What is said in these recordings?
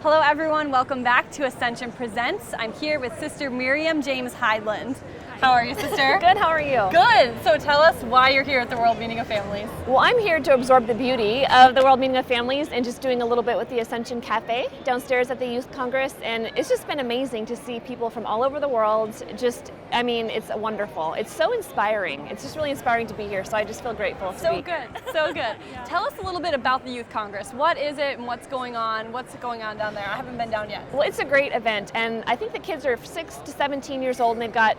Hello everyone, welcome back to Ascension Presents. I'm here with Sister Miriam James Heidland. How are you, sister? Good, how are you? Good. So tell us why you're here at the World Meeting of Families. Well, I'm here to absorb the beauty of the World Meeting of Families and just doing a little bit with the Ascension Cafe downstairs at the Youth Congress. And it's just been amazing to see people from all over the world. It's wonderful. It's so inspiring. It's just really inspiring to be here. So I just feel grateful to be. So good, so good. Yeah. Tell us a little bit about the Youth Congress. What is it and what's going on? What's going on down there? I haven't been down yet. Well, it's a great event. And I think the kids are 6 to 17 years old and they've got,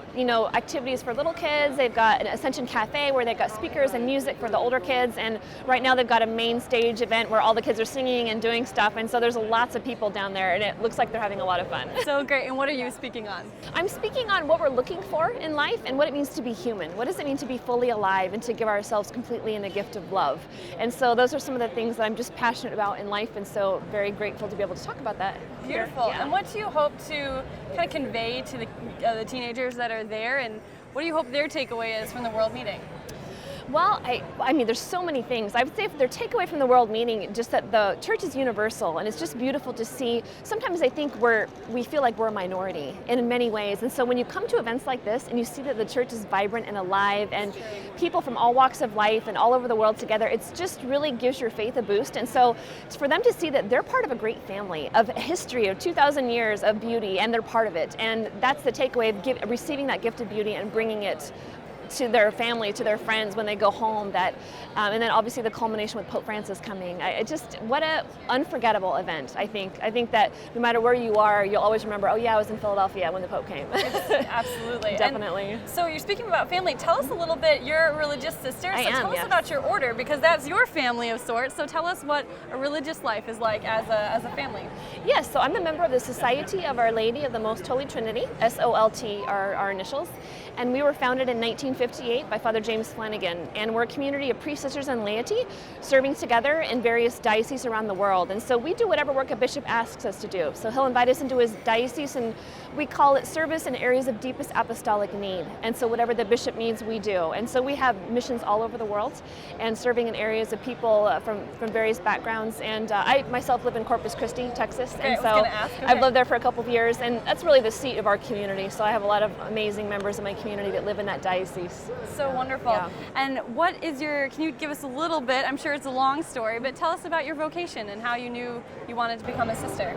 activities for little kids. They've got an Ascension Cafe where they've got speakers and music for the older kids, and right now they've got a main stage event where all the kids are singing and doing stuff, and so there's lots of people down there and it looks like they're having a lot of fun. So great. And what are you speaking on? I'm speaking on what we're looking for in life and what it means to be human. What does it mean to be fully alive and to give ourselves completely in the gift of love? And so those are some of the things that I'm just passionate about in life, and so very grateful to be able to talk about that. Beautiful. Yeah. And what do you hope to kind of convey to the teenagers that are there, and what do you hope their takeaway is from the World Meeting? Well, there's so many things. I would say if their takeaway from the World Meeting, just that the church is universal, and it's just beautiful to see. Sometimes I think we feel like we're a minority in many ways, and so when you come to events like this and you see that the church is vibrant and alive, and people from all walks of life and all over the world together, it's just really gives your faith a boost. And so it's for them to see that they're part of a great family of history of 2,000 years of beauty, and they're part of it, and that's the takeaway of receiving that gift of beauty and bringing it to their family, to their friends when they go home. And then obviously the culmination with Pope Francis coming. What a unforgettable event. I think that no matter where you are, you'll always remember, oh yeah, I was in Philadelphia when the Pope came. Absolutely. Definitely. And so you're speaking about family. Tell us a little bit, you're a religious sister, tell us about your order, because that's your family of sorts. So tell us what a religious life is like as a family. Yes, so I'm a member of the Society of Our Lady of the Most Holy Trinity, SOLT are our initials, and we were founded in 1958 by Father James Flanagan, and we're a community of priests, sisters, and laity serving together in various dioceses around the world. And so we do whatever work a bishop asks us to do. So he'll invite us into his diocese, and we call it service in areas of deepest apostolic need. And so whatever the bishop needs, we do. And so we have missions all over the world and serving in areas of people from various backgrounds. And I myself live in Corpus Christi, Texas, and so I've lived there for a couple of years, and that's really the seat of our community. So I have a lot of amazing members of my community that live in that diocese. So wonderful. Yeah. And can you give us a little bit, I'm sure it's a long story, but tell us about your vocation and how you knew you wanted to become a sister.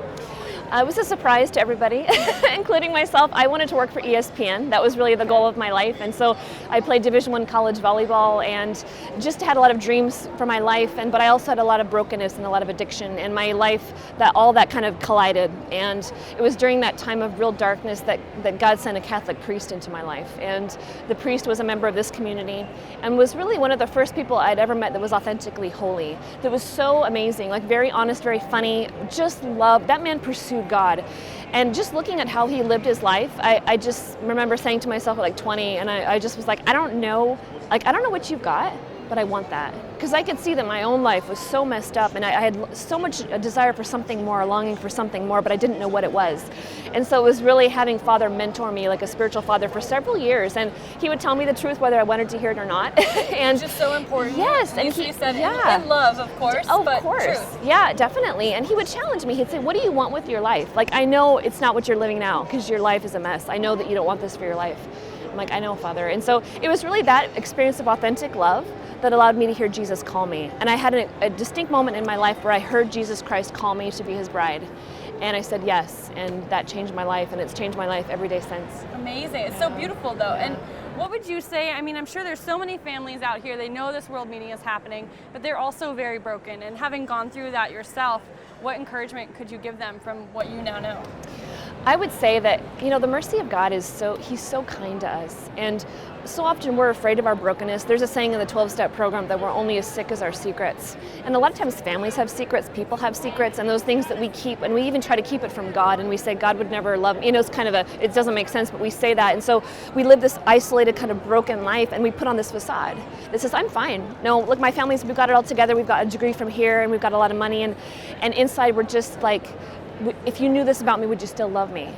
It was a surprise to everybody, including myself. I wanted to work for ESPN. That was really the goal of my life. And so I played Division I college volleyball and just had a lot of dreams for my life. But I also had a lot of brokenness and a lot of addiction in my life, that all that kind of collided. And it was during that time of real darkness that God sent a Catholic priest into my life. And the priest was a member of this community and was really one of the first people I'd ever met that was authentically holy. That was so amazing, like very honest, very funny, just loved. That man pursued God. And just looking at how he lived his life, I just remember saying to myself at like 20, and I just was like, I don't know what you've got, but I want that. Because I could see that my own life was so messed up, and I had so much a desire for something more, a longing for something more, but I didn't know what it was. And so it was really having Father mentor me like a spiritual father for several years, and he would tell me the truth whether I wanted to hear it or not. And just so important. Yes. And he said in love, of course. Of course. Truth. Yeah, definitely. And he would challenge me. He'd say, what do you want with your life? Like, I know it's not what you're living now, because your life is a mess. I know that you don't want this for your life. I'm like, I know, Father. And so it was really that experience of authentic love that allowed me to hear Jesus call me. And I had a distinct moment in my life where I heard Jesus Christ call me to be his bride. And I said yes, and that changed my life, and it's changed my life every day since. Amazing. It's so beautiful, though. And what would you say? I mean, I'm sure there's so many families out here, they know this World Meeting is happening, but they're also very broken. And having gone through that yourself, what encouragement could you give them from what you now know? I would say that, the mercy of God he's so kind to us. And so often we're afraid of our brokenness. There's a saying in the 12-step program that we're only as sick as our secrets. And a lot of times families have secrets, people have secrets, and those things that we keep, and we even try to keep it from God, and we say God would never love me. It's kind of it doesn't make sense, but we say that. And so we live this isolated kind of broken life, and we put on this facade that says, I'm fine. No, look, my family's, we've got it all together. We've got a degree from here, and we've got a lot of money. And inside we're just like, if you knew this about me, would you still love me?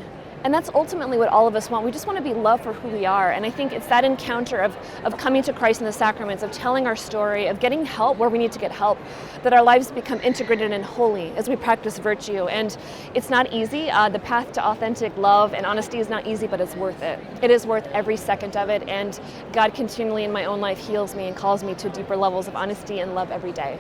And that's ultimately what all of us want. We just want to be loved for who we are. And I think it's that encounter of coming to Christ in the sacraments, of telling our story, of getting help where we need to get help, that our lives become integrated and holy as we practice virtue. And it's not easy. The path to authentic love and honesty is not easy, but it's worth it. It is worth every second of it. And God continually in my own life heals me and calls me to deeper levels of honesty and love every day.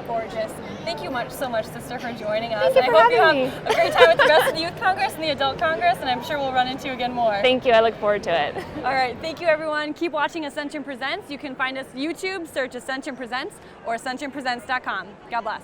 Gorgeous. Thank you so much, Sister, for joining us. Thank you for I hope you having have a great time at the rest of the Youth Congress and the Adult Congress, and I'm sure we'll run into you again more. Thank you. I look forward to it. All right. Thank you, everyone. Keep watching Ascension Presents. You can find us YouTube, search Ascension Presents, or ascensionpresents.com. God bless.